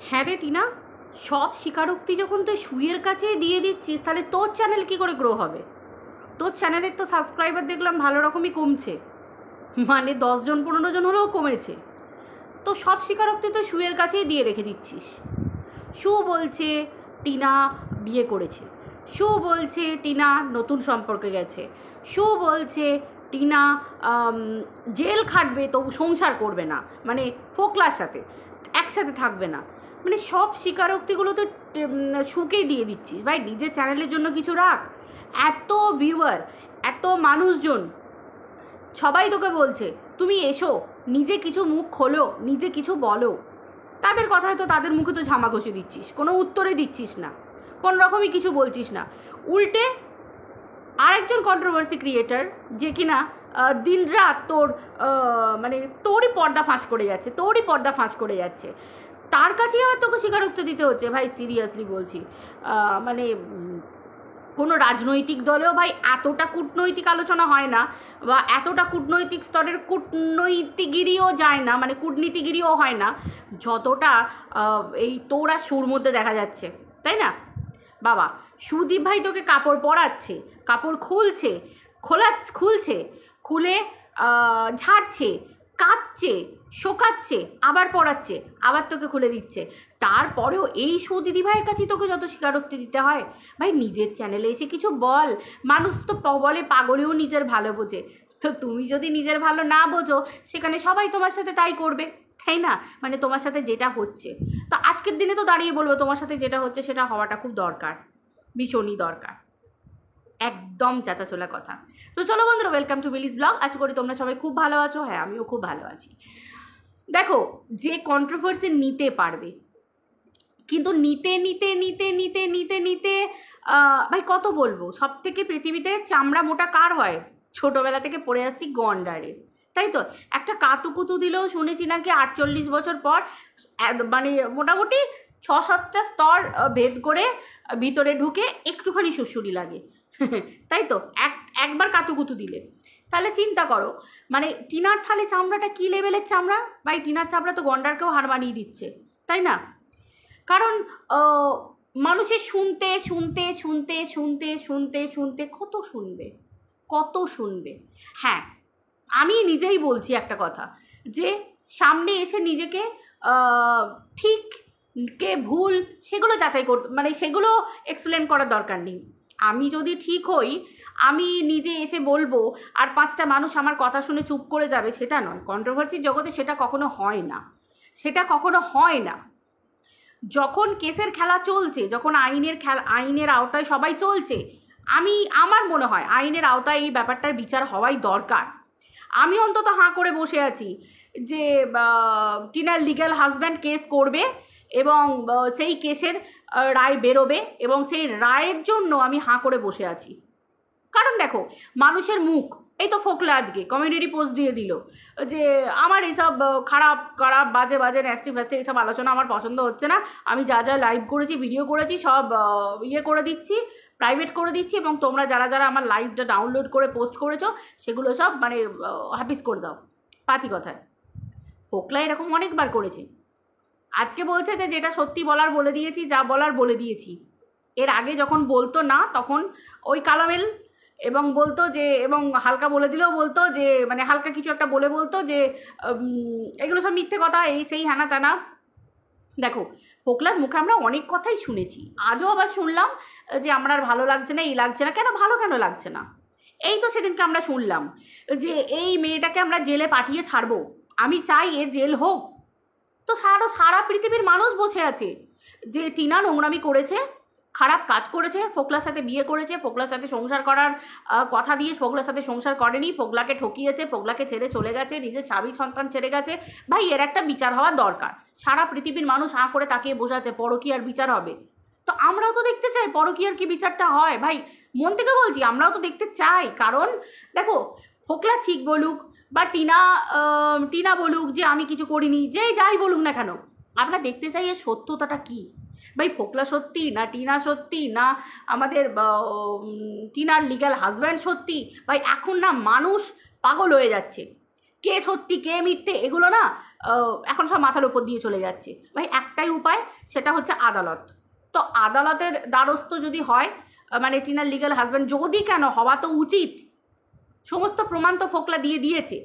হ্যাঁ রে টিনা, সব স্বীকারোক্তি যখন তুই সুইয়ের কাছে দিয়ে দিচ্ছিস, তাহলে তোর চ্যানেল কি করে গ্রো হবে? তোর চ্যানেলের তো সাবস্ক্রাইবার দেখলাম ভালো রকমই কমছে, মানে 10 জন 15 জন হলেও কমেছে। তো সব স্বীকারোক্তি তো সুইয়ের কাছেই দিয়ে রেখে দিচ্ছিস। সু বলছে টিনা বিয়ে করেছে, সু বলছে টিনা নতুন সম্পর্কে গেছে, সু বলছে টিনা জেল খাটবে তো সংসার করবে না, মানে ফোকলার সাথে একসাথে থাকবে না। মানে সব স্বীকারোক্তিগুলো তো সুকেই দিয়ে দিচ্ছিস। ভাই নিজের চ্যানেলের জন্য কিছু রাখ। এত ভিউয়ার, এত মানুষজন সবাই তোকে বলছে তুমি এসো, নিজে কিছু মুখ খোলো, নিজে কিছু বলো। তাদের কথায় তো তাদের মুখে তো ঝামা ঘষে দিচ্ছিস, কোনো উত্তরে দিচ্ছিস না, কোনো রকমই কিছু বলছিস না। উল্টে আরেকজন কন্ট্রোভার্সি ক্রিয়েটার যে কিনা দিনরাত তোর মানে তোরই পর্দা ফাঁস করে যাচ্ছে, তার কাছেই আবার তোকে স্বীকারোক্তি দিতে হচ্ছে। ভাই সিরিয়াসলি বলছি, মানে কোনো রাজনৈতিক দলেও ভাই এতটা কূটনৈতিক আলোচনা হয় না, বা এতটা কূটনৈতিক স্তরের কূটনৈতিকগিরিও যায় না, মানে কূটনীতিগিরিও হয় না যতটা এই তোর আর সুর মধ্যে দেখা যাচ্ছে, তাই না? বাবা, সুদীপ ভাই তোকে কাপড় পরাচ্ছে, কাপড় খুলছে, খুলে ঝাড়ছে, কাচ্ছে, শোকাচ্ছে, আবার পরাচ্ছে, আবার তোকে খুলে দিচ্ছে। তারপরেও এই সুদিদি ভাইয়ের কাছেই তোকে যত স্বীকারোক্তি দিতে হয়। ভাই নিজের চ্যানেলে এসে কিছু বল। মানুষ তো বলে পাগলেও নিজের ভালো বোঝে। তো তুমি যদি নিজের ভালো না বোঝো, সেখানে সবাই তোমার সাথে তাই করবে, তাই না? মানে তোমার সাথে যেটা হচ্ছে, তো আজকের দিনে তো দাঁড়িয়ে বলবো তোমার সাথে যেটা হচ্ছে সেটা হওয়াটা খুব দরকার, ভীষণই দরকার, একদম চাচাচোলা কথা। তো চলো বন্ধুরা, ওয়েলকাম টু বিলিস ব্লগ। আশা করি তোমরা সবাই খুব ভালো আছো। হ্যাঁ, আমিও খুব ভালো আছি। দেখো, যে কন্ট্রোভার্সি নিতে পারবে, কিন্তু নিতে ভাই কত বলবো? সব থেকে পৃথিবীতে চামড়া মোটা কার হয়? ছোটোবেলা থেকে পড়ে আসছি গন্ডারের, তাই তো? একটা কাতুকুতু দিলেও শুনেছি নাকি 48 বছর পর মানে মোটামুটি 6-7টা স্তর ভেদ করে ভিতরে ঢুকে একটুখানি সুড়সুড়ি লাগে, তাই তো? একবার কাতুকুতু দিলে, তাহলে চিন্তা করো মানে টিনার থালে চামড়াটা কী লেভেলের চামড়া। ভাই টিনার চামড়া তো গন্ডারকেও হার মানিয়ে দিচ্ছে, তাই না? কারণ মানুষের শুনতে কত শুনবে। হ্যাঁ, আমি নিজেই বলছি একটা কথা, যে সামনে এসে নিজেকে ঠিক কে ভুল সেগুলো যাচাই করতে, মানে সেগুলো এক্সপ্লেন করার দরকার নেই। আমি যদি ঠিক হই, আমি নিজে এসে বলবো আর 5টা মানুষ আমার কথা শুনে চুপ করে যাবে, সেটা নয়। কন্ট্রোভার্সির জগতে সেটা কখনো হয় না। যখন কেসের খেলা চলছে, যখন আইনের আওতায় সবাই চলছে, আমার মনে হয় আইনের আওতায় এই ব্যাপারটার বিচার হওয়াই দরকার। আমি অন্তত হাঁ করে বসে আছি যে টিনার লিগ্যাল হাজব্যান্ড কেস করবে এবং সেই কেসের রায় বেরোবে, এবং সেই রায়ের জন্য আমি হাঁ করে বসে আছি। কারণ দেখো, মানুষের মুখ, এই তো ফোকলা আজকে কমিউনিটি পোস্ট দিয়ে দিল যে আমার এইসব খারাপ বাজে ন্যাস্টি ফ্যাস্টি এইসব আলোচনা আমার পছন্দ হচ্ছে না, আমি যা লাইভ করেছি, ভিডিও করেছি, সব করে দিচ্ছি, প্রাইভেট করে দিচ্ছি, এবং তোমরা যারা আমার লাইভটা ডাউনলোড করে পোস্ট করেছো সেগুলো সব মানে হাফিজ করে দাও। পাতি কথায় ফোকলা এরকম অনেকবার করেছে। আজকে বলছে যে যেটা সত্যি বলার বলে দিয়েছি, যা বলার বলে দিয়েছি। এর আগে যখন বলতো না, তখন ওই কালামেল এবং বলতো যে, এবং হালকা বলে দিলেও বলতো যে, মানে হালকা কিছু একটা বলতো যে এগুলো সব মিথ্যে কথা, এই সেই হ্যানা ত্যানা। দেখো, ফোকলার মুখে আমরা অনেক কথাই শুনেছি, আজও আবার শুনলাম যে আমার আর ভালো লাগছে না, এই লাগছে না। কেন লাগছে না? এই তো সেদিনকে আমরা শুনলাম যে এই মেয়েটাকে আমরা জেলে পাঠিয়ে ছাড়বো, আমি চাই এ জেল হোক। তো সারা পৃথিবীর মানুষ বসে আছে যে টিনা নোংরামি করেছে, খারাপ কাজ করেছে, ফোকলার সাথে বিয়ে করেছে, ফোকলার সাথে সংসার করার কথা দিয়ে ফোকলার সাথে সংসার করেনি, ফোকলাকে ঠকিয়েছে, ফোকলাকে ছেড়ে চলে গেছে, নিজের স্বামী সন্তান ছেড়ে গেছে। ভাই এর একটা বিচার হওয়া দরকার। সারা পৃথিবীর মানুষ হাঁ করে তাকিয়ে বসে আছে, পরকীয়ার বিচার হবে। তো আমরাও তো দেখতে চাই পরকীয়ার কি বিচারটা হয়। ভাই মন থেকে বলছি, আমরাও তো দেখতে চাই। কারণ দেখো, ফোকলা ঠিক বলুক বা টিনা বলুক যে আমি কিছু করিনি, যে যাই বলুক না কেন, আমরা দেখতে চাই এর সত্যতাটা কী। ভাই ফোকলা সত্যি না টিনা সত্যি, না আমাদের টিনার লিগ্যাল হাজব্যান্ড সত্যি? ভাই এখন না মানুষ পাগল হয়ে যাচ্ছে, কে সত্যি কে মিথ্যে এগুলো না এখন সব মাথার উপর দিয়ে চলে যাচ্ছে। ভাই একটাই উপায়, সেটা হচ্ছে আদালত। তো আদালতের দ্বারস্থ যদি হয়, মানে টিনার লিগ্যাল হাজব্যান্ড যদি, কেন হওয়া তো উচিত, সমস্ত প্রমাণ তো ফোকলা দিয়ে দিয়েছে,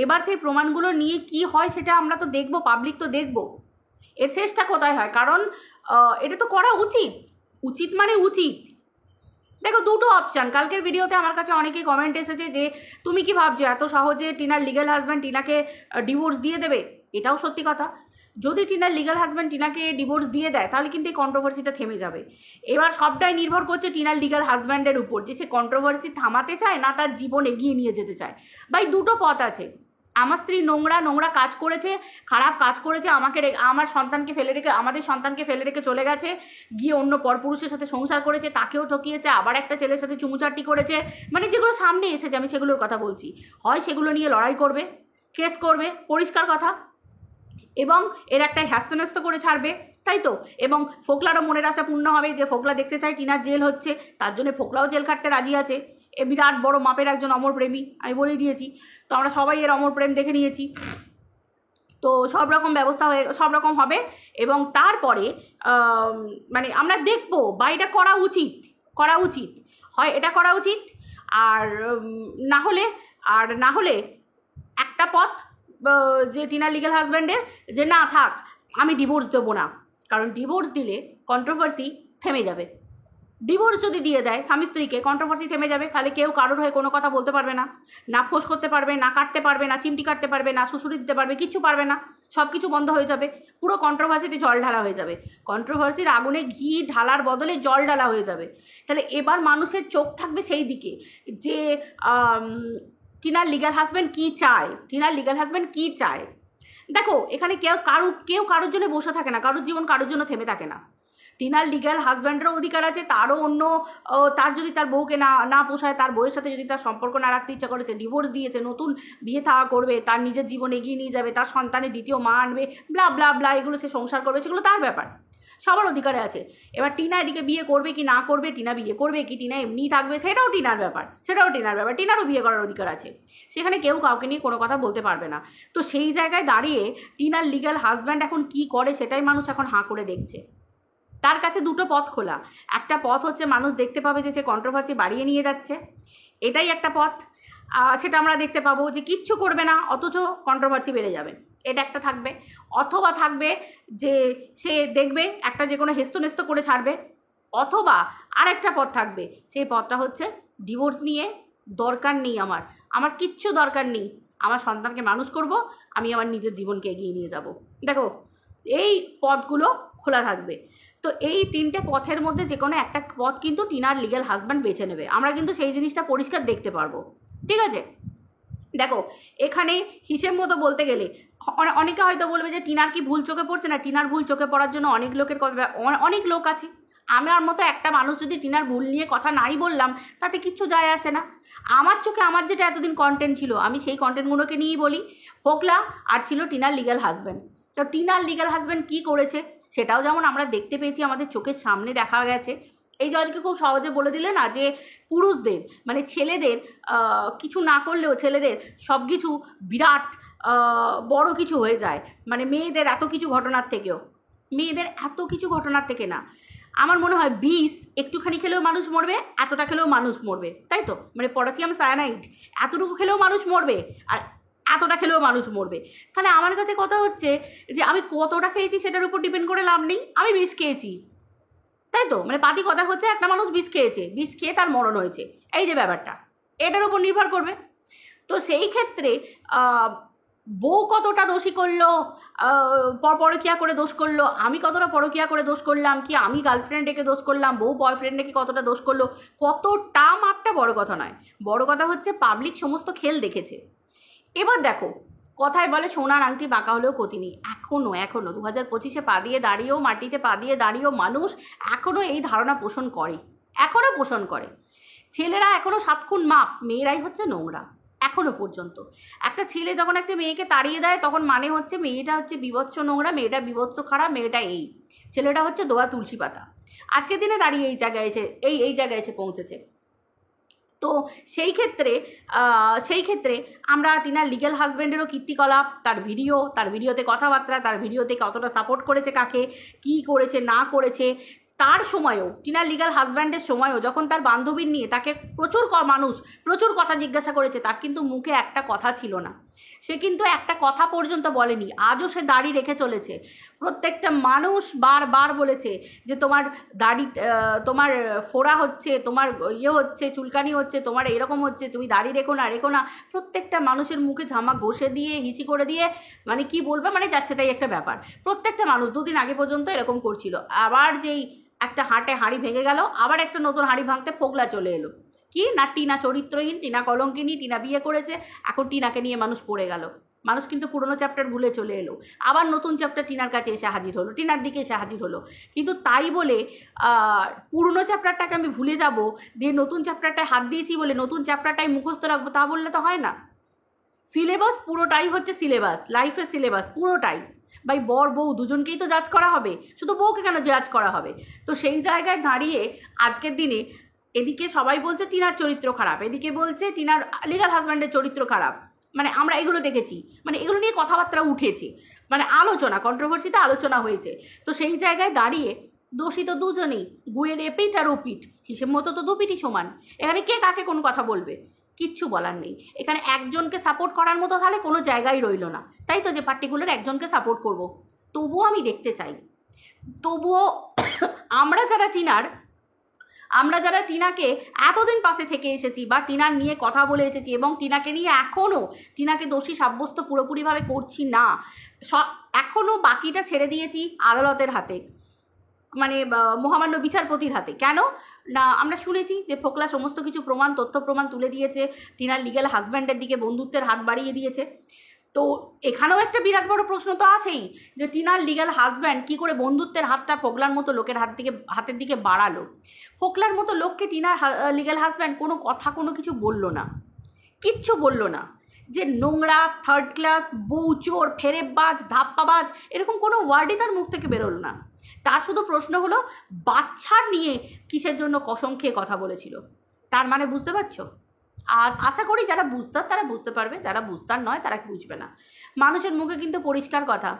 এবার সেই প্রমাণগুলো নিয়ে কি হয় সেটা আমরা তো দেখবো, পাবলিক তো দেখবো এর শেষটা কোথায় হয়। কারণ এটা তো করা উচিত, উচিত মানে উচিত। দেখো দুটো অপশান, কালকের ভিডিওতে আমার কাছে অনেকেই কমেন্ট এসেছে যে তুমি কি ভাবছো এত সহজে টিনার লিগ্যাল হাজব্যান্ড টিনাকে ডিভোর্স দিয়ে দেবে। এটাও সত্যি কথা, যদি টিনার লিগ্যাল হাজব্যান্ড টিনাকে ডিভোর্স দিয়ে দেয় তাহলে কিন্তু এই কন্ট্রোভার্সিটা থেমে যাবে। এবার সবটাই নির্ভর করছে টিনার লিগ্যাল হাজব্যান্ডের উপর, যে সে কন্ট্রোভার্সি থামাতে চায় না তার জীবন এগিয়ে নিয়ে যেতে চায়। ভাই দুটো পথ আছে, আমার স্ত্রী নোংরা কাজ করেছে, খারাপ কাজ করেছে, আমার সন্তানকে ফেলে রেখে, আমাদের সন্তানকে ফেলে রেখে চলে গেছে, গিয়ে অন্য পরপুরুষের সাথে সংসার করেছে, তাকেও ঠকিয়েছে, আবার একটা ছেলের সাথে চুমুচাটি করেছে, মানে যেগুলো সামনে এসেছে আমি সেগুলোর কথা বলছি। হয় সেগুলো নিয়ে লড়াই করবে, কেস করবে, পরিষ্কার কথা, এবং এর একটা হ্যাস্তন্যস্ত করে ছাড়বে, তাই তো। এবং ফোকলারও মনের আশা পূর্ণ হবে, যে ফোকলা দেখতে চায় টিনার জেল হচ্ছে, তার জন্য ফোকলাও জেল খাটতে রাজি আছে। এ বিরাট বড় মাপের একজন অমর প্রেমী, আমি বলেই দিয়েছি। তো আমরা সবাই এর অমর প্রেম দেখে নিয়েছি। তো সব রকম ব্যবস্থা সব রকম হবে, এবং তারপরে মানে আমরা দেখবো বা এটা করা উচিত হয়, এটা করা উচিত। আর না হলে একটা পথ যে টিনার লিগ্যাল হাজব্যান্ডের, যে না থাক আমি ডিভোর্স দেবো না, কারণ ডিভোর্স দিলে কন্ট্রোভার্সি থেমে যাবে। ডিভোর্স যদি দিয়ে দেয় স্বামী স্ত্রীকে, কন্ট্রোভার্সি থেমে যাবে, তাহলে কেউ কারোর হয়ে কোনো কথা বলতে পারবে না, না ফোঁস করতে পারবে, না কাটতে পারবে, না চিমটি কাটতে পারবে, না শুশুরি দিতে পারবে, কিচ্ছু পারবে না, সব কিছু বন্ধ হয়ে যাবে, পুরো কন্ট্রোভার্সিতে জল ঢালা হয়ে যাবে, কন্ট্রোভার্সির আগুনে ঘি ঢালার বদলে জল ঢালা হয়ে যাবে। তাহলে এবার মানুষের চোখ থাকবে সেই দিকে যে টিনার লিগ্যাল হাজব্যান্ড কী চায়, দেখো এখানে কেউ কারোর জন্য বসে থাকে না, কারোর জীবন কারোর জন্য থেমে থাকে না। টিনার লিগ্যাল হাজব্যান্ডেরও অধিকার আছে, তারও তার যদি তার বউকে না পোষায়, তার বউয়ের সাথে যদি তার সম্পর্ক না রাখতে ইচ্ছা করেছে, ডিভোর্স দিয়েছে, নতুন বিয়ে থাকা করবে, তার নিজের জীবন এগিয়ে নিয়ে যাবে, তার সন্তানের দ্বিতীয় মা আনবে, ব্লা ব্লা ব্লা, এগুলো সে সংসার করবে, সেগুলো তার ব্যাপার, সবার অধিকারে আছে। এবার টিনা এদিকে বিয়ে করবে কি না করবে, টিনা বিয়ে করবে কি টিনা এমনি থাকবে, সেটাও টিনার ব্যাপার, টিনারও বিয়ে করার অধিকার আছে, সেখানে কেউ কাউকে নিয়ে কোনো কথা বলতে পারবে না। তো সেই জায়গায় দাঁড়িয়ে টিনার লিগ্যাল হাজব্যান্ড এখন কি করে সেটাই মানুষ এখন হাঁ করে দেখছে। তার কাছে দুটো পথ খোলা, একটা পথ হচ্ছে মানুষ দেখতে পাবে যে সে কন্ট্রোভার্সি বাড়িয়ে নিয়ে যাচ্ছে, এটাই একটা পথ, সেটা আমরা দেখতে পাবো যে কিচ্ছু করবে না অথচ কন্ট্রোভার্সি বেড়ে যাবে, এটা একটা থাকবে। অথবা থাকবে যে সে দেখবে একটা যে কোনো হেস্তনেস্ত করে ছাড়বে, অথবা আরেকটা পথ থাকবে, সেই পথটা হচ্ছে ডিভোর্স নিয়ে দরকার নেই, আমার কিচ্ছু দরকার নেই, আমার সন্তানকে মানুষ করব, আমি আমার নিজের জীবনকে এগিয়ে নিয়ে যাব। দেখো এই পথগুলো খোলা থাকবে। তো এই তিনটে পথের মধ্যে যে কোনো একটা পথ কিন্তু টিনার লিগ্যাল হাজব্যান্ড বেছে নেবে, আমরা কিন্তু সেই জিনিসটা পরিষ্কার দেখতে পারবো, ঠিক আছে। দেখো এখানে হিসেব মতো বলতে গেলে অনেকে হয়তো বলবে যে টিনার কি ভুল চোখে পড়ছে না, টিনার ভুল চোখে পড়ার জন্য অনেক লোক আছে, আমার মতো একটা মানুষ যদি টিনার ভুল নিয়ে কথা নাই বললাম তাতে কিচ্ছু যায় আসে না। আমার চোখে আমার যেটা এতদিন কন্টেন্ট ছিল আমি সেই কন্টেন্টগুলোকে নিয়েই বলি। ফোকলা আর ছিল টিনার লিগ্যাল হাজব্যান্ড। তো টিনার লিগ্যাল হাজব্যান্ড কী করেছে সেটাও যেমন আমরা দেখতে পেয়েছি, আমাদের চোখের সামনে দেখা গেছে। এই জলকে খুব সহজে বলে দিলে না যে পুরুষদের মানে ছেলেদের কিছু না করলেও ছেলেদের সব কিছু বিরাট বড় কিছু হয়ে যায়, মানে মেয়েদের এত কিছু ঘটনার থেকে না, আমার মনে হয় 20 একটুখানি খেলেও মানুষ মরবে, এতটা খেলেও মানুষ মরবে, তাই তো, মানে পটাশিয়াম সায়ানাইড এতটুকু খেলেও মানুষ মরবে আর এতটা খেলেও মানুষ মরবে। তাহলে আমার কাছে কথা হচ্ছে যে আমি কতটা খেয়েছি সেটার উপর ডিপেন্ড করে লাভ নেই, আমি বিষ খেয়েছি, তাই তো, মানে পাতি কথা হচ্ছে একটা মানুষ বিষ খেয়েছে, বিষ খেয়ে তার মরণ হয়েছে, এই যে ব্যাপারটা এটার উপর নির্ভর করবে। তো সেই ক্ষেত্রে বউ কতটা দোষী করলো, পরকীয়া করে দোষ করলো, আমি কতটা পরকীয়া করে দোষ করলাম, কি আমি গার্লফ্রেন্ড ডেকে দোষ করলাম, বউ বয়ফ্রেন্ড ডেকে কতটা দোষ করলো, কতটা মাপটা বড় কথা নয়, বড় কথা হচ্ছে পাবলিক সমস্ত খেল দেখেছে। এবার দেখো কথায় বলে সোনার আংটি বাঁকা হলেও ক্ষতি নেই, এখনও 2025-এ পা দিয়ে দাঁড়িয়েও, মাটিতে পা দিয়ে দাঁড়িয়েও মানুষ এখনও এই ধারণা পোষণ করে, ছেলেরা এখনও 7 খুন মাপ, মেয়েরাই হচ্ছে নোংরা এখনও পর্যন্ত। একটা ছেলে যখন একটা মেয়েকে তাড়িয়ে দেয় তখন মানে হচ্ছে মেয়েটা হচ্ছে বিভৎস নোংরা, মেয়েটা বিভৎস খারাপ, মেয়েটা ছেলেটা হচ্ছে দোয়া তুলসী পাতা। আজকের দিনে দাঁড়িয়ে এই জায়গায় এসে পৌঁছেছে। তো সেই ক্ষেত্রে আমরা টিনার লিগ্যাল হাজব্যান্ডেরও কীর্তিকলাপ, তার ভিডিওতে কথাবার্তা, তার ভিডিওতে কতটা সাপোর্ট করেছে কাকে, কি করেছে না করেছে, তার সময়ও টিনার লিগ্যাল হাজব্যান্ডের সময়ও যখন তার বান্ধবীর নিয়ে তাকে প্রচুর কথা জিজ্ঞাসা করেছে, তার কিন্তু মুখে একটা কথা ছিল না, সে কিন্তু একটা কথা পর্যন্ত বলেনি। আজও সে দাড়ি রেখে চলেছে। প্রত্যেকটা মানুষ বারবার বলেছে যে তোমার দাড়ি, তোমার ফোড়া হচ্ছে, তোমার হচ্ছে, চুলকানি হচ্ছে, তোমার এরকম হচ্ছে, তুমি দাড়ি রেখো না। প্রত্যেকটা মানুষের মুখে ঝামা ঘষে দিয়ে হিচি করে দিয়ে, মানে কি বলবে, মানে যাচ্ছে তাই একটা ব্যাপার। প্রত্যেকটা মানুষ 2 দিন আগে পর্যন্ত এরকম করছিল। আবার যেই একটা হাঁড়ি ভেঙে গেল, আবার একটা নতুন হাঁড়ি ভাঙতে ফোগলা চলে এলো। কি না, টিনা চরিত্রহীন, টিনা কলঙ্কিনী, টিনা বিয়ে করেছে, এখন টিনাকে নিয়ে মানুষ পড়ে গেল। মানুষ কিন্তু পুরনো চ্যাপ্টার ভুলে চলে এলো, আবার নতুন চ্যাপ্টার টিনার কাছে এসে হাজির হলো, টিনার দিকে এসে হাজির হলো। কিন্তু তাই বলে পুরনো চ্যাপ্টারটাকে আমি ভুলে যাব, দিয়ে নতুন চ্যাপ্টারটায় হাত দিয়েছি বলে নতুন চ্যাপ্টারটাই মুখস্থ রাখবো, তা বললে তো হয় না। সিলেবাস পুরোটাই হচ্ছে সিলেবাস, লাইফের সিলেবাস পুরোটাই। ভাই বর বউ দুজনকেই তো জাজ করা হবে, শুধু বউকে কেন জাজ করা হবে? তো সেই জায়গায় দাঁড়িয়ে আজকের দিনে এদিকে সবাই বলছে টিনার চরিত্র খারাপ, এদিকে বলছে টিনার লিগ্যাল হাজব্যান্ডের চরিত্র খারাপ। মানে আমরা এগুলো দেখেছি, মানে এগুলো নিয়ে কথাবার্তা উঠেছে, মানে কন্ট্রোভার্সিতে আলোচনা হয়েছে। তো সেই জায়গায় দাঁড়িয়ে দোষী তো দুজনেই, গুয়ের এপিট আর ওপিট, হিসেব মতো তো দুপিটই সমান। এখানে কে কাকে কোনো কথা বলবে? কিচ্ছু বলার নেই। এখানে একজনকে সাপোর্ট করার মতো তাহলে কোনো জায়গায় রইল না, তাই তো, যে পার্টিকুলার একজনকে সাপোর্ট করব। তবুও আমি দেখতে চাই, তবুও আমরা যারা টিনাকে এতদিন পাশে থেকে এসেছি বা টিনার নিয়ে কথা বলে এসেছি এবং টিনাকে নিয়ে এখনও টিনাকে দোষী সাব্যস্ত পুরোপুরিভাবে করছি না, এখনও বাকিটা ছেড়ে দিয়েছি আদালতের হাতে, মানে মহামান্য বিচারপতির হাতে। কেন না, আমরা শুনেছি যে ফোকলা সমস্ত কিছু তথ্য প্রমাণ তুলে দিয়েছে, টিনার লিগ্যাল হাজব্যান্ডের দিকে বন্ধুত্বের হাত বাড়িয়ে দিয়েছে। তো এখানেও একটা বিরাট বড় প্রশ্ন তো আছেই, যে টিনার লিগ্যাল হাজব্যান্ড কী করে বন্ধুত্বের হাতটা ফোকলার মতো লোকের হাতের দিকে বাড়ালো? ফোকলার মতো লোককে টিনার লিগ্যাল হাজব্যান্ড কোনো কিছু বললো না, কিচ্ছু বললো না। যে নোংরা, থার্ড ক্লাস, বউচোর, ফেরেববাজ, ধাপ্পাবাজ, এরকম কোনো ওয়ার্ডই তার মুখ থেকে বেরোলো না। তার শুধু প্রশ্ন হলো বাচ্চার নিয়ে কিসের জন্য কসম খেয়ে কথা বলেছিল। তার মানে বুঝতে পারছো? আর আশা করি যারা বুঝতার তারা বুঝতে পারবে, যারা বুঝতার নয় তারা বুঝবে না। মানুষের মুখে কিন্তু পরিষ্কার কথা,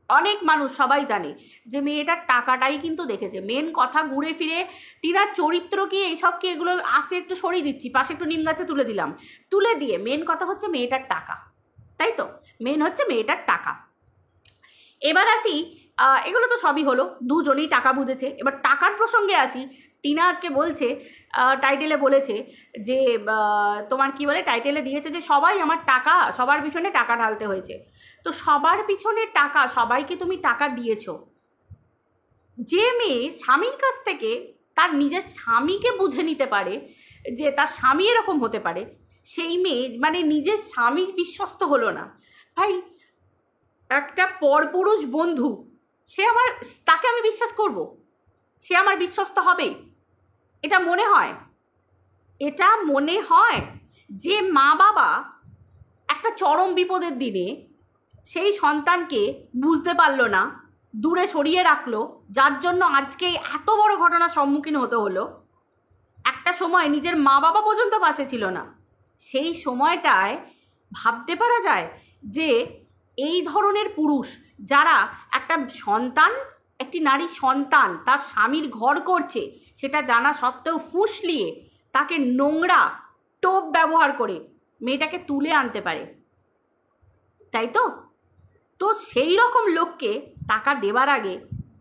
অনেক মানুষ সবাই জানে যে মেয়েটার টাকাটাই কিন্তু দেখেছে। মেন কথা ঘুরে ফিরে টিনার চরিত্র কি, এইসব কি, এগুলো আসে একটু সরিয়ে দিচ্ছি, পাশে একটু নিম গাছে তুলে দিলাম, তুলে দিয়ে মেন কথা হচ্ছে মেয়েটার টাকা, তাই তো, মেন হচ্ছে মেয়েটার টাকা। এবার আসি, এগুলো তো সবই হলো, দুজনেই টাকা বুঝেছে। এবার টাকার প্রসঙ্গে আসি। টিনা আজকে বলছে, টাইটেলে বলেছে যে তোমার কি বলে, টাইটেলে দিয়েছে যে সবাই আমার টাকা, সবার পিছনে টাকা ঢালতে হয়েছে। তো সবার পিছনে টাকা, সবাইকে তুমি টাকা দিয়েছ। যে মেয়ে স্বামীর কাছ থেকে তার নিজের স্বামীকে বুঝে নিতে পারে যে তার স্বামী এরকম হতে পারে, সেই মেয়ে মানে নিজের স্বামীর বিশ্বস্ত হলো না। ভাই একটা পরপুরুষ বন্ধু, তাকে আমি বিশ্বাস করব? সে আমার বিশ্বস্ত হবে? এটা মনে হয় যে মা বাবা একটা চরম বিপদের দিনে সেই সন্তানকে বুঝতে পারলো না, দূরে সরিয়ে রাখলো, যার জন্য আজকে এত বড় ঘটনার সম্মুখীন হতে হলো। একটা সময় নিজের মা বাবা পর্যন্ত পাশে ছিল না। সেই সময়টায় ভাবতে পারা যায় যে এই ধরনের পুরুষ যারা একটা সন্তান, একটি নারী সন্তান তার স্বামীর ঘর করছে, সেটা জানা সত্ত্বেও ফুসলিয়ে তাকে নোংরা টোপ ব্যবহার করে মেয়েটাকে তুলে আনতে পারে, তাই তো। তো সেই রকম লোককে টাকা দেবার আগে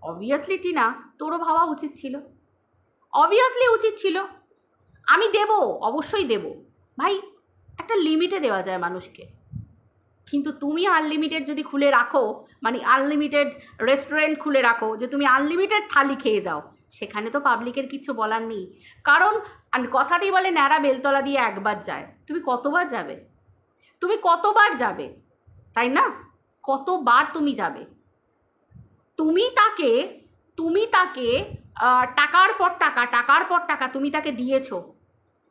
অবভিয়াসলি টিনা তোরও ভাবা উচিত ছিল, উচিত ছিল। আমি দেব, অবশ্যই দেব ভাই, একটা লিমিটে দেওয়া যায় মানুষকে। কিন্তু তুমি আনলিমিটেড যদি খুলে রাখো, মানে আনলিমিটেড রেস্টুরেন্ট খুলে রাখো যে তুমি আনলিমিটেড থালি খেয়ে যাও, সেখানে তো পাবলিকের কিছু বলার নেই। কারণ কথাটি বলে ন্যাড়া বেলতলা দিয়ে একবার যায়, তুমি কতবার যাবে, তাই না? কতবার তুমি যাবে? তুমি তাকে টাকার পর টাকা তুমি তাকে দিয়েছো,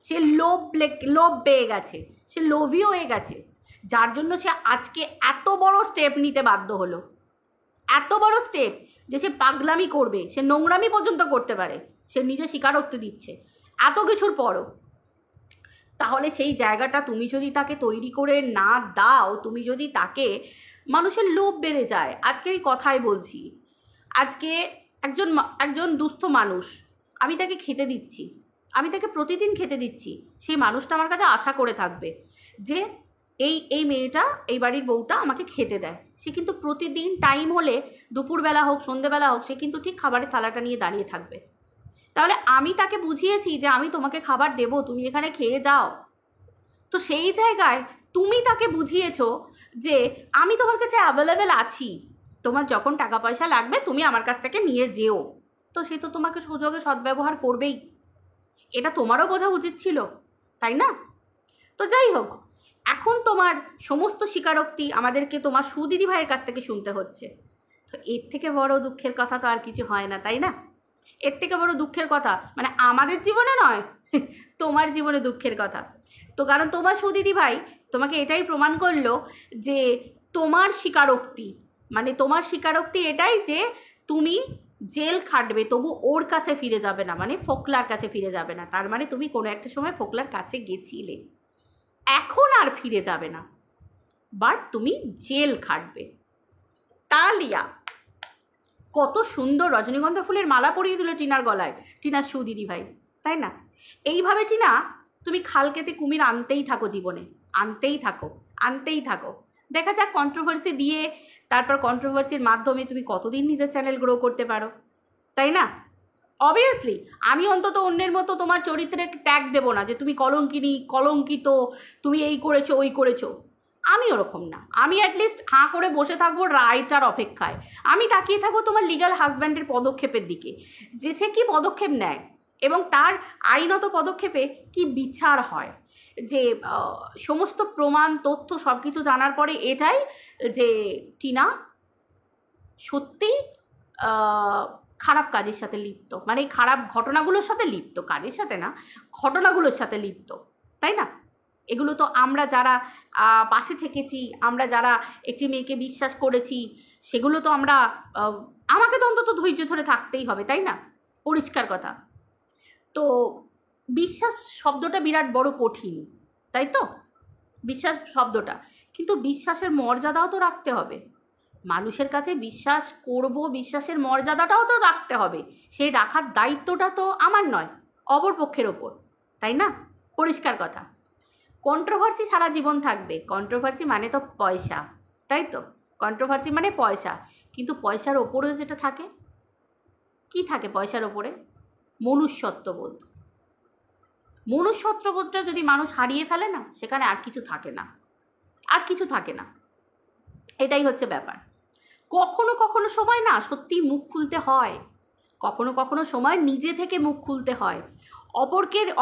সে লোভ পেয়ে গেছে, সে লোভী হয়ে গেছে, যার জন্য সে আজকে এত বড় স্টেপ নিতে বাধ্য হলো। এত বড় স্টেপ যে সে পাগলামি করবে, সে নোংরামি পর্যন্ত করতে পারে, সে নিজে স্বীকারোক্তি দিচ্ছে এত কিছুর পরও। তাহলে সেই জায়গাটা তুমি যদি তাকে তৈরি করে না দাও, তুমি যদি তাকে, মানুষের লোভ বেড়ে যায়। আজকে এই কথাই বলছি, আজকে একজন দুস্থ মানুষ, আমি তাকে খেতে দিচ্ছি, আমি তাকে প্রতিদিন খেতে দিচ্ছি, সেই মানুষটা আমার কাছে আশা করে থাকবে যে এই মেয়েটা, এই বাড়ির বউটা আমাকে খেতে দেয়। সে কিন্তু প্রতিদিন টাইম হলে, দুপুরবেলা হোক সন্ধ্যেবেলা হোক, সে কিন্তু ঠিক খাবারের থালাটা নিয়ে দাঁড়িয়ে থাকবে। তাহলে আমি তাকে বুঝিয়েছি যে আমি তোমাকে খাবার দেবো, তুমি এখানে খেয়ে যাও। তো সেই জায়গায় তুমি তাকে বুঝিয়েছো যে আমি তোমার কাছে অ্যাভেলেবেল আছি, তোমার যখন টাকা পয়সা লাগবে তুমি আমার কাছ থেকে নিয়ে যেও। তো সে তো তোমাকে সুযোগে সদ্ব্যবহার করবেই, এটা তোমারও বোঝা উচিত ছিল, তাই না? তো যাই হোক, এখন তোমার সমস্ত স্বীকারোক্তি আমাদেরকে তোমার সুদিদি ভাইয়ের কাছ থেকে শুনতে হচ্ছে। তো এর থেকে বড় দুঃখের কথা তো আর কিছু হয় না, তাই না? এর থেকে বড় দুঃখের কথা মানে আমাদের জীবনে নয়, তোমার জীবনে দুঃখের কথা। তো কারণ তোমার সুদিদি ভাই তোমাকে এটাই প্রমাণ করলো যে তোমার স্বীকারোক্তি, মানে তোমার স্বীকারোক্তি এটাই যে তুমি জেল খাটবে তবু ওর কাছে ফিরে যাবে না, মানে ফোকলার কাছে ফিরে যাবে না। তার মানে তুমি কোনো একটা সময় ফোকলার কাছে গেছিলে, এখন আর ফিরে যাবে না, বাট তুমি জেল খাটবে। তালিয়া! কত সুন্দর রজনীগন্ধা ফুলের মালা পরিয়ে দিল টিনার গলায় টিনার সুদিদি ভাই, তাই না? এইভাবে টিনা তুমি খালকেতে কুমির আনতেই থাকো, জীবনে আনতেই থাকো, আনতেই থাকো। দেখা যাক কন্ট্রোভার্সি দিয়ে, তারপর কন্ট্রোভার্সির মাধ্যমে তুমি কতদিন নিজের চ্যানেল গ্রো করতে পারো, তাই না? অবভিয়াসলি আমি অন্তত অন্যের মতো তোমার চরিত্রে ট্যাগ দেবো না যে তুমি কলঙ্কিনী, কলঙ্কিত, তুমি এই করেছো ওই করেছো। আমি ওরকম না, আমি অ্যাটলিস্ট হাঁ করে বসে থাকবো রায়টার অপেক্ষায়। আমি তাকিয়ে থাকবো তোমার লিগ্যাল হাজব্যান্ডের পদক্ষেপের দিকে, যে সে কী পদক্ষেপ নেয় এবং তার আইনত পদক্ষেপে কি বিচার হয়। যে সমস্ত প্রমাণ তথ্য সব কিছু জানার পরে এটাই যে টিনা সত্যিই খারাপ কাজের সাথে লিপ্ত, মানে এই খারাপ ঘটনাগুলোর সাথে লিপ্ত, কাজের সাথে না, ঘটনাগুলোর সাথে লিপ্ত, তাই না? এগুলো তো আমরা যারা পাশে থেকেছি, আমরা যারা একটি মেয়েকে বিশ্বাস করেছি, সেগুলো তো আমরা, আমাকে তো অন্তত ধৈর্য ধরে থাকতেই হবে, তাই না? পরিষ্কার কথা। তো বিশ্বাস শব্দটা বিরাট বড় কঠিন, তাই তো? বিশ্বাস শব্দটা, কিন্তু বিশ্বাসের মর্যাদাও তো রাখতে হবে। মানুষের কাছে বিশ্বাস করব, বিশ্বাসের মর্যাদাটাও তো রাখতে হবে। সেই রাখার দায়িত্বটা তো আমার নয়, অপর পক্ষের ওপর, তাই না? পরিষ্কার কথা। কন্ট্রোভার্সি সারা জীবন থাকবে, কন্ট্রোভার্সি মানে তো পয়সা, তাই তো? কন্ট্রোভার্সি মানে পয়সা, কিন্তু পয়সার ওপরেও যেটা থাকে, কি থাকে পয়সার ওপরে? মনুষ্যত্ববোধ। মনুষ্যত্ববোধটা যদি মানুষ হারিয়ে ফেলে না, সেখানে আর কিছু থাকে না, আর কিছু থাকে না। এটাই হচ্ছে ব্যাপার। কখনো কখনো সময় না সত্যিই মুখ খুলতে হয়, কখনো কখনো সময় নিজে থেকে মুখ খুলতে হয়,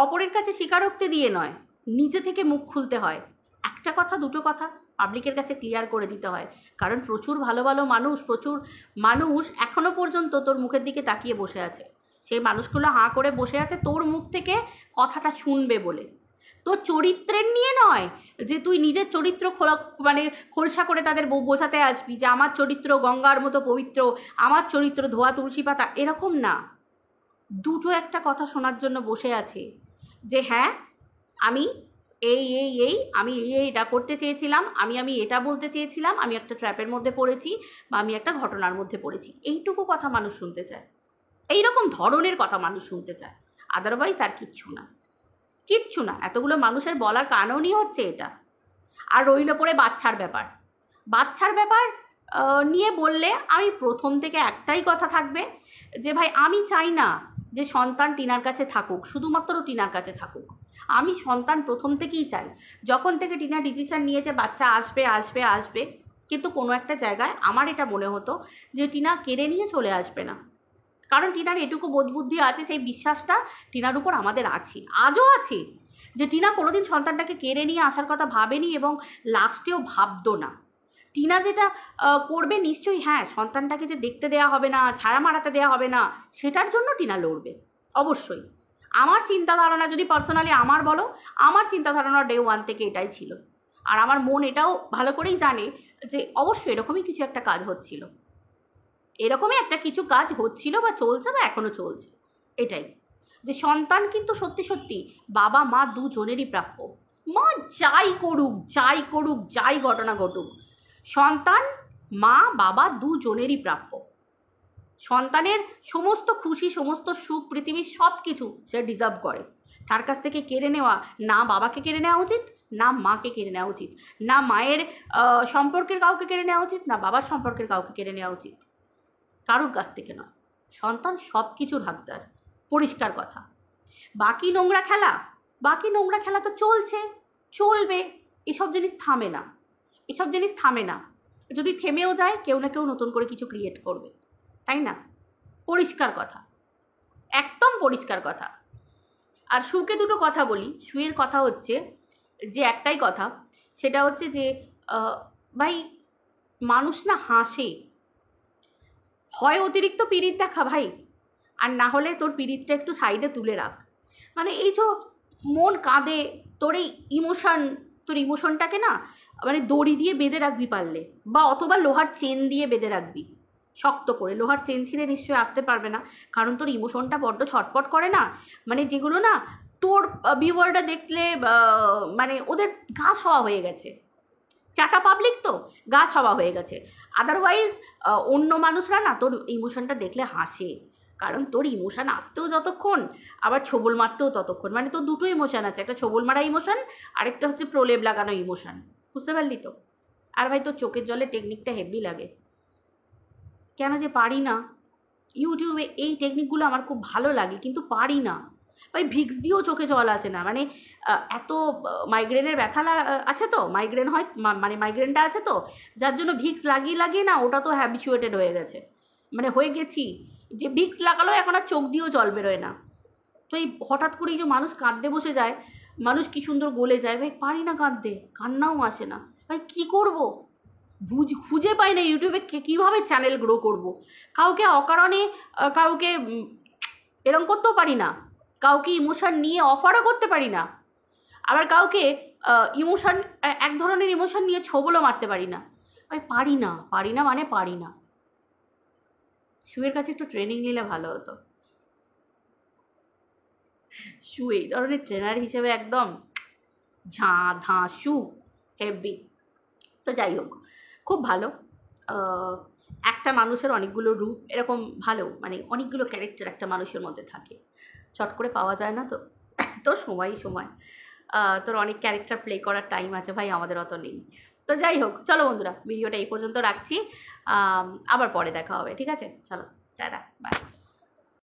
অপরের কাছে স্বীকারোক্তি দিয়ে নয়, নিজে থেকে মুখ খুলতে হয়। একটা কথা দুটো কথা পাবলিকের কাছে ক্লিয়ার করে দিতে হয়, কারণ প্রচুর ভালো ভালো মানুষ এখনো পর্যন্ত তোর মুখের দিকে তাকিয়ে বসে আছে। সেই মানুষগুলো হাঁ করে বসে আছে তোর মুখ থেকে কথাটা শুনবে বলে, তোর চরিত্রের নিয়ে নয় যে তুই নিজের চরিত্র খোলসা করে তাদের বোঝাতে আসবি যে আমার চরিত্র গঙ্গার মতো পবিত্র, আমার চরিত্র ধোয়া তুলসী পাতা, এরকম না। দুটো একটা কথা শোনার জন্য বসে আছে যে হ্যাঁ আমি আমি এটা করতে চেয়েছিলাম, আমি এটা বলতে চেয়েছিলাম, আমি একটা ট্র্যাপের মধ্যে পড়েছি বা আমি একটা ঘটনার মধ্যে পড়েছি, এইটুকু কথা মানুষ শুনতে চায়, এইরকম ধরনের কথা মানুষ শুনতে চায়। আদারওয়াইজ আর কিচ্ছু না, কিচ্ছু না। এতগুলো মানুষের বলার কারণই হচ্ছে এটা। আর রইল পড়ে বাচ্চার ব্যাপার নিয়ে বললে আমি প্রথম থেকে একটাই কথা থাকবে যে ভাই আমি চাই না যে সন্তান টিনার কাছে থাকুক, শুধুমাত্র টিনার কাছে থাকুক। আমি সন্তান প্রথম থেকেই চাই, যখন থেকে টিনা ডিসিশন নিয়েছে বাচ্চা আসবে আসবে আসবে, কিন্তু কোনো একটা জায়গায় আমার এটা মনে হতো যে টিনা কেড়ে নিয়ে চলে আসবে না, কারণ টিনার এটুকু বোধবুদ্ধি আছে, সেই বিশ্বাসটা টিনার উপর আমাদের আছে, আজও আছে, যে টিনা কোনোদিন সন্তানটাকে কেড়ে নিয়ে আসার কথা ভাবেনি এবং লাস্টেও ভাবতো না। টিনা যেটা করবে নিশ্চয়ই, হ্যাঁ সন্তানটাকে যে দেখতে দেওয়া হবে না, ছায়া মারাতে দেওয়া হবে না, সেটার জন্য টিনা লড়বে অবশ্যই। আমার চিন্তাধারণা যদি পার্সোনালি আমার বলো, আমার চিন্তাধারণা ডে ওয়ান থেকে এটাই ছিল। আর আমার মন এটাও ভালো করেই জানে যে অবশ্যই এরকমই কিছু একটা কাজ হচ্ছিল, এরকমই একটা কিছু কাজ হচ্ছিল বা চলছে বা এখনও চলছে, এটাই। যে সন্তান কিন্তু সত্যি সত্যি বাবা মা দুজনেরই প্রাপ্য। মা যাই করুক যাই করুক যাই ঘটনা ঘটুক, সন্তান মা বাবা দুজনেরই প্রাপ্য। সন্তানের সমস্ত খুশি, সমস্ত সুখ, পৃথিবীর সব কিছু সে ডিজার্ভ করে। তার কাছ থেকে কেড়ে নেওয়া, না বাবাকে কেড়ে নেওয়া উচিত, না মাকে কেড়ে নেওয়া উচিত, না মায়ের সম্পর্কের কাউকে কেড়ে নেওয়া উচিত, না বাবার সম্পর্কের কাউকে কেড়ে নেওয়া উচিত, কারুর কাছ থেকে নয়। সন্তান সব কিছুর হাকদার, পরিষ্কার কথা। বাকি নোংরা খেলা তো চলবে। এসব জিনিস থামে না। যদি থেমেও যায়, কেউ না কেউ নতুন করে কিছু ক্রিয়েট করবে, তাই না? পরিষ্কার কথা, একদম পরিষ্কার কথা। আর সুকে দুটো কথা বলি। সুয়ের কথা হচ্ছে যে একটাই কথা, সেটা হচ্ছে যে ভাই, মানুষ না হাসে, হয় অতিরিক্ত পিরিত দেখা ভাই, আর না হলে তোর পিরিতটা একটু সাইডে তুলে রাখ। মানে এই যে মন কাঁদে, তোর এই তোর ইমোশনটাকে না মানে দড়ি দিয়ে বেঁধে রাখবি পারলে, বা অথবা লোহার চেন দিয়ে বেঁধে রাখবি শক্ত করে। লোহার চেন ছিঁড়ে নিশ্চয়ই আসতে পারবে না, কারণ তোর ইমোশনটা বড্ড ছটপট করে না, মানে যেগুলো না তোর ভিউয়াররা দেখলে মানে ওদের গা সওয়া হয়ে গেছে। চাটা পাবলিক তো গা সওয়া হয়ে গেছে। আদারওয়াইজ অন্য মানুষরা না তোর ইমোশনটা দেখলে হাসে, কারণ তোর ইমোশন আসতেও যতক্ষণ, আবার ছোবল মারতেও ততক্ষণ। মানে তোর দুটো ইমোশন আছে, একটা ছোবল মারা ইমোশন, আরেকটা হচ্ছে প্রলেপ লাগানো ইমোশন। বুঝতে পারলি তো? আর ভাই তোর চোখের জলে টেকনিকটা হেভি লাগে, কেন যে পারি না। ইউটিউবে এই টেকনিকগুলো আমার খুব ভালো লাগে, কিন্তু পারি না ভাই। ভিক্স দিয়েও চোখে জল আসে না, মানে এত মাইগ্রেনের ব্যথা আছে তো, মাইগ্রেন হয়, মানে মাইগ্রেনটা আছে তো, যার জন্য ভিক্স লাগিয়ে না ওটা তো হ্যাবিচুয়েটেড হয়ে গেছে, মানে হয়ে গেছি যে ভিক্স লাগালেও এখন আর চোখ দিয়েও জল বেরোয় না। তো এই হঠাৎ করেই যে মানুষ কাঁদতে বসে যায়, মানুষ কি সুন্দর গলে যায়, ভাই পারি না কাঁদতে, কান্নাও আসে না ভাই। কী করবো খুঁজে পাই না ইউটিউবে কীভাবে চ্যানেল গ্রো করব। কাউকে অকারণে কাউকে এরম করতেও পারি না, কাউকে ইমোশন নিয়ে অফারও করতে পারি না, আবার কাউকে ইমোশন, এক ধরনের ইমোশন নিয়ে ছোবলও মারতে পারি না ভাই। পারি না। শুয়ের কাছে একটু ট্রেনিং নিলে ভালো হতো। শু এই ধরনের ট্রেনার হিসেবে একদম ধাঁ শু হেভি। তো যাই হোক, খুব ভালো। একটা মানুষের অনেকগুলো রূপ, এরকম ভালো, মানে অনেকগুলো ক্যারেক্টার একটা মানুষের মধ্যে থাকে, চট করে পাওয়া যায় না তো। তো সময় তোর অনেক ক্যারেক্টার প্লে করার টাইম আছে ভাই, আমাদের অত নেই। তো যাই হোক, চলো বন্ধুরা, ভিডিওটা এই পর্যন্ত রাখছি, আবার পরে দেখা হবে, ঠিক আছে? চলো, টাটা, বাই।